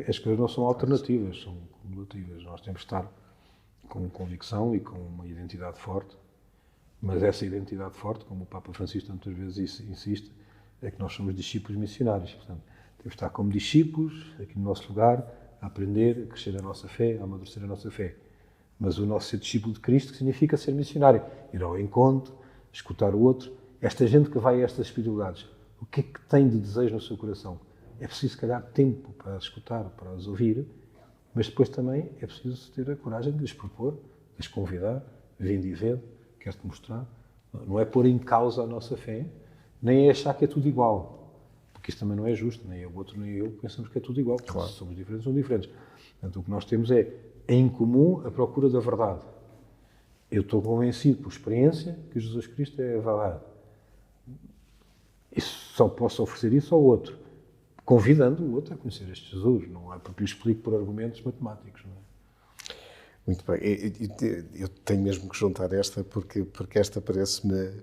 Speaker 2: As coisas não são alternativas, são cumulativas. Nós temos de estar com convicção e com uma identidade forte, mas essa identidade forte, como o Papa Francisco tantas vezes insiste, é que nós somos discípulos missionários. Portanto, temos de estar como discípulos, aqui no nosso lugar, a aprender, a crescer a nossa fé, a amadurecer a nossa fé. Mas o nosso ser discípulo de Cristo significa ser missionário. Ir ao encontro, escutar o outro. Esta gente que vai a estas espiritualidades, o que é que tem de desejo no seu coração? É preciso, se calhar, tempo para as escutar, para as ouvir, mas depois também é preciso ter a coragem de lhes propor, de lhes convidar, vinde e vede, quero-te mostrar. Não é pôr em causa a nossa fé, nem é achar que é tudo igual, porque isso também não é justo, nem o outro nem eu pensamos que é tudo igual, porque se somos diferentes, somos diferentes. Portanto, o que nós temos é, em comum, a procura da verdade. Eu estou convencido, por experiência, que Jesus Cristo é a verdade. E só posso oferecer isso ao outro, convidando o outro a conhecer este Jesus. Não é porque lhe explico por argumentos matemáticos. Não é?
Speaker 1: Muito bem. Eu tenho mesmo que juntar esta, porque esta parece-me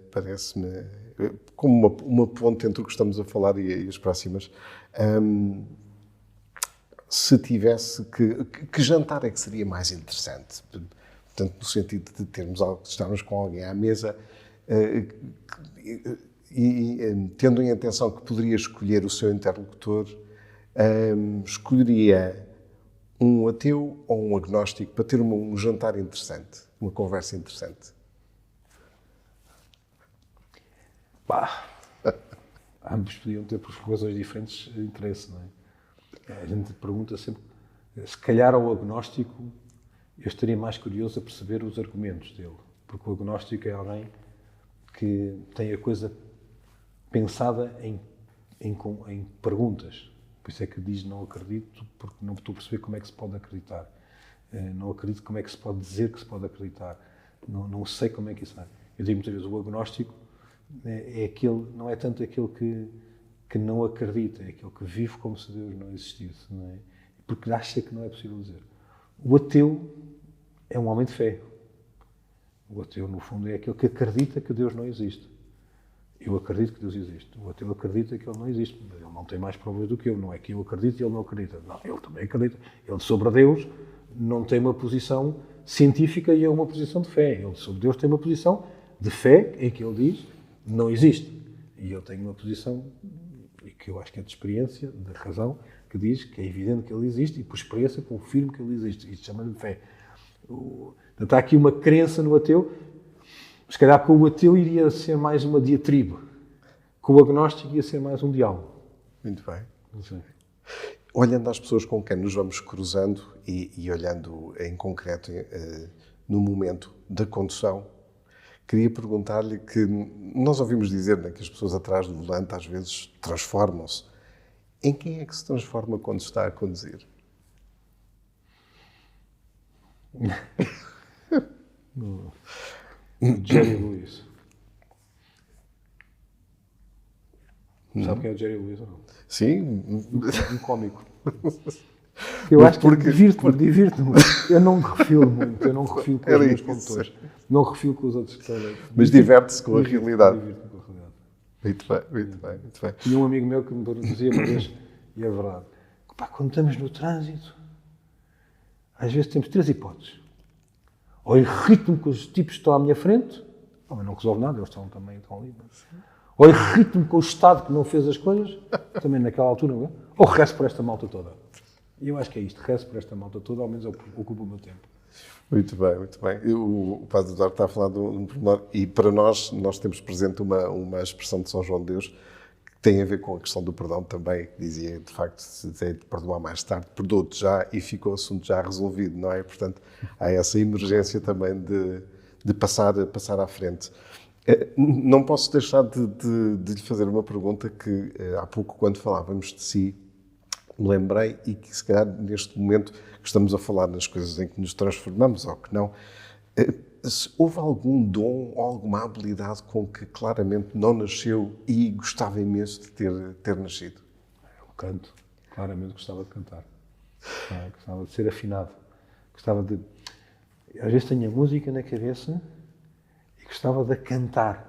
Speaker 1: como uma ponte entre o que estamos a falar e as próximas. Se tivesse que jantar é que seria mais interessante? Portanto, no sentido de estarmos com alguém à mesa e tendo em atenção que poderia escolher o seu interlocutor, escolheria um ateu ou um agnóstico para ter um jantar interessante, uma conversa interessante?
Speaker 2: Ambos podiam ter, por razões diferentes, interesse, não é? A gente pergunta sempre, se calhar ao agnóstico, eu estaria mais curioso a perceber os argumentos dele, porque o agnóstico é alguém que tem a coisa pensada em perguntas. Por isso é que diz não acredito, porque não estou a perceber como é que se pode acreditar. Não acredito como é que se pode dizer que se pode acreditar. Não sei como é que isso vai. Eu digo muitas vezes, o agnóstico não é tanto aquele que não acredita, é aquele que vive como se Deus não existisse, não é? Porque acha que não é possível dizer. O ateu é um homem de fé. O ateu, no fundo, é aquele que acredita que Deus não existe. Eu acredito que Deus existe. O ateu acredita que Ele não existe. Mas ele não tem mais provas do que eu. Não é que eu acredito e ele não acredita. Não, ele também acredita. Ele, sobre Deus, não tem uma posição científica e é uma posição de fé. Ele, sobre Deus, tem uma posição de fé em que ele diz não existe. E eu tenho uma posição, e que eu acho que é de experiência, de razão, que diz que é evidente que Ele existe e, por experiência, confirmo que Ele existe. Isto chama-lhe fé. Portanto, há aqui uma crença no ateu. Se calhar com o ateu iria ser mais uma diatribe. Com o agnóstico ia ser mais um diálogo.
Speaker 1: Muito bem.
Speaker 2: Não sei.
Speaker 1: Olhando às pessoas com quem nos vamos cruzando e olhando em concreto no momento da condução, queria perguntar-lhe que nós ouvimos dizer, né, que as pessoas atrás do volante às vezes transformam-se. Em quem é que se transforma quando está a conduzir?
Speaker 2: Jerry Lewis. Sabe quem é o Jerry Lewis ou não?
Speaker 1: Sim.
Speaker 2: Um cómico. Eu acho que divirto-me. Eu não me refiro muito, eu não me refiro com os meus condutores. Não refiro com os outros que estão ali.
Speaker 1: Mas diverte-se com a realidade.
Speaker 2: Divirto-me com a realidade.
Speaker 1: Muito bem, muito bem, muito bem.
Speaker 2: Tinha um amigo meu que me dizia uma vez, e é verdade, que pá, quando estamos no trânsito, às vezes temos 3 hipóteses. Ou irrito-me com os tipos que estão à minha frente, mas não resolve nada, eles estão ali. Ou irrito-me com o Estado que não fez as coisas, também naquela altura, não é? Ou rezo por esta malta toda. E eu acho que é isto, rezo por esta malta toda, ao menos ocupa o meu tempo.
Speaker 1: Muito bem, muito bem. O Padre Eduardo está a falar de um pormenor, e para nós temos presente uma expressão de São João de Deus que tem a ver com a questão do perdão também, que dizia, de facto, se tem de perdoar mais tarde, perdoa-te já e ficou o assunto já resolvido, não é? Portanto, há essa emergência também de passar à frente. Não posso deixar de lhe fazer uma pergunta que há pouco, quando falávamos de si, me lembrei, e que se calhar neste momento que estamos a falar nas coisas em que nos transformamos ou que não, se houve algum dom ou alguma habilidade com que claramente não nasceu e gostava imenso de ter nascido?
Speaker 2: Eu canto, claramente gostava de cantar. Gostava de ser afinado. Gostava de... Às vezes tenho a música na cabeça e gostava de cantar.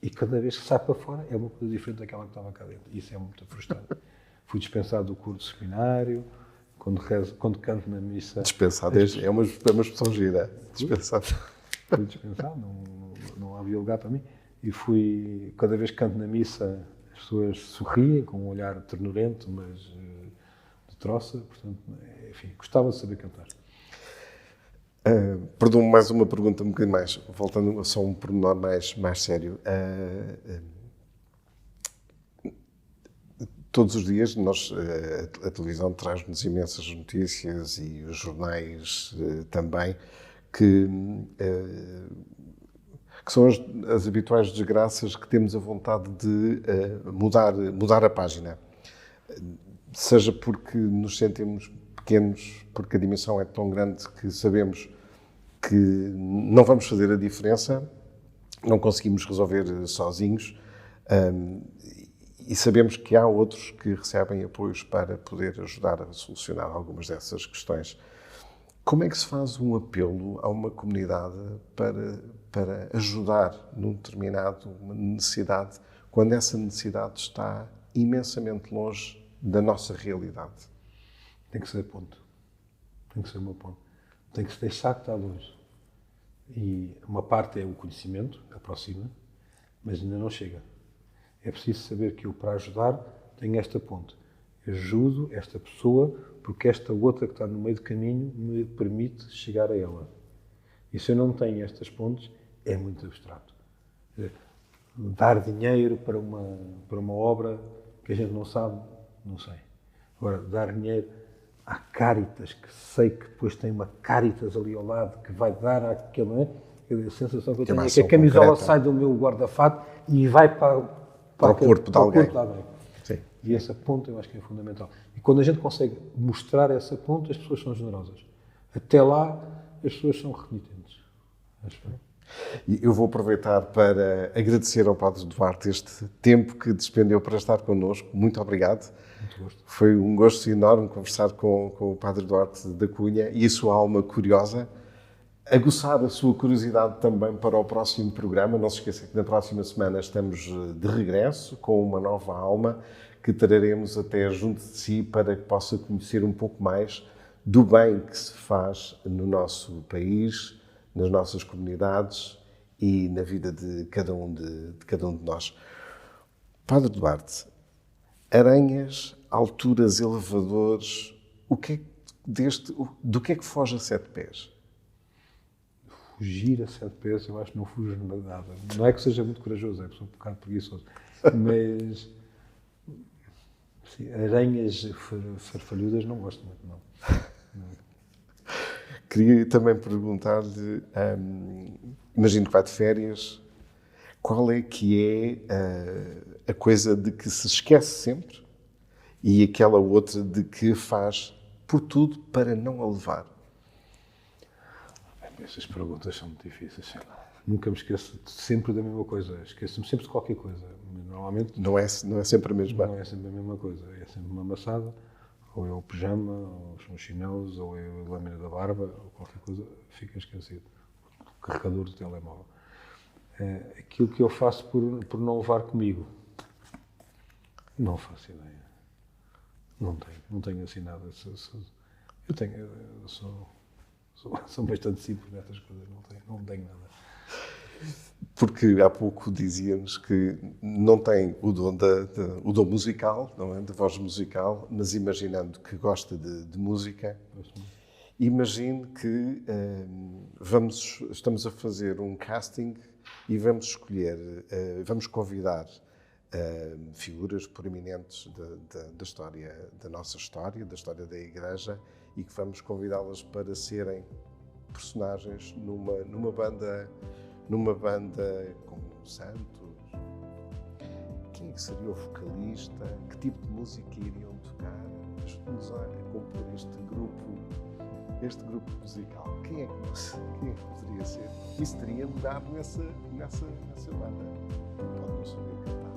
Speaker 2: E cada vez que sai para fora é uma coisa diferente daquela que estava cá dentro. Isso é muito frustrante. Fui dispensado do curso seminário, quando canto na missa...
Speaker 1: Dispensado é uma expressão gira. Dispensado.
Speaker 2: Fui dispensado, não havia lugar para mim. E fui, cada vez que canto na missa, as pessoas sorriem com um olhar ternurento, mas de troça. Portanto, enfim, gostava de saber cantar.
Speaker 1: Perdão, mais uma pergunta um bocadinho mais, voltando a só um pormenor mais sério. Todos os dias a televisão traz-nos imensas notícias e os jornais também, que são as habituais desgraças que temos a vontade de mudar a página. Seja porque nos sentimos pequenos, porque a dimensão é tão grande que sabemos que não vamos fazer a diferença, não conseguimos resolver sozinhos, e sabemos que há outros que recebem apoios para poder ajudar a solucionar algumas dessas questões. Como é que se faz um apelo a uma comunidade para ajudar numa determinada necessidade, quando essa necessidade está imensamente longe da nossa realidade?
Speaker 2: Tem que ser ponto. Tem que ser uma ponte. Tem que se deixar que está longe. E uma parte é o conhecimento, aproxima, mas ainda não chega. É preciso saber que eu, para ajudar, tenho esta ponte. Ajudo esta pessoa porque esta outra que está no meio do caminho me permite chegar a ela. E se eu não tenho estas pontes, é muito abstrato. Dar dinheiro para uma obra que a gente não sabe, não sei. Agora, dar dinheiro à Cáritas, que sei que depois tem uma Cáritas ali ao lado, que vai dar àquele... A sensação que eu tenho é que a camisola concreta sai do meu guarda-fato e vai para
Speaker 1: o corpo de alguém.
Speaker 2: Sim. E essa ponte eu acho que é fundamental. E quando a gente consegue mostrar essa ponte, as pessoas são generosas. Até lá, as pessoas são renitentes.
Speaker 1: E eu vou aproveitar para agradecer ao Padre Duarte este tempo que despendeu para estar connosco. Muito obrigado.
Speaker 2: Muito gosto.
Speaker 1: Foi um gosto enorme conversar com o Padre Duarte da Cunha e a sua alma curiosa. Aguçar a sua curiosidade também para o próximo programa. Não se esqueça que na próxima semana estamos de regresso com uma nova alma que traremos até junto de si para que possa conhecer um pouco mais do bem que se faz no nosso país, nas nossas comunidades e na vida de cada um de nós. Padre Duarte, aranhas, alturas, elevadores, do que é que foge a 7 pés?
Speaker 2: Fugir a 7 pés, eu acho que não fujo nada. Não é que seja muito corajoso, é um bocado preguiçoso. Mas Sim, aranhas farfalhudas não gosto muito, não.
Speaker 1: Queria também perguntar-lhe, imagino que vai de férias, qual é que é a coisa de que se esquece sempre e aquela outra de que faz por tudo para não a levar?
Speaker 2: Essas perguntas são muito difíceis, sei lá. Nunca me esqueço sempre da mesma coisa. Esqueço-me sempre de qualquer coisa. Normalmente
Speaker 1: Não é sempre a mesma?
Speaker 2: não é sempre a mesma coisa. É sempre uma amassada, ou é o pijama, ou são os chinelos, ou é a lâmina da barba, ou qualquer coisa, fica esquecido. O carregador do telemóvel. Aquilo que eu faço por não levar comigo, não faço ideia. Não tenho assim nada. Eu sou bastante simples nessas coisas, não tenho nada.
Speaker 1: Porque há pouco dizíamos que não tem o dom musical, não é? De voz musical, mas imaginando que gosta de música, imagine que estamos a fazer um casting e vamos escolher, vamos convidar figuras proeminentes da história, da nossa história, da história da Igreja, e que vamos convidá-las para serem personagens numa banda com santos. Quem é que seria o vocalista? Que tipo de música iriam tocar? Estamos a compor este grupo musical. Quem é que poderia ser? Isso teria lugar nessa banda. Pode não saber cantar.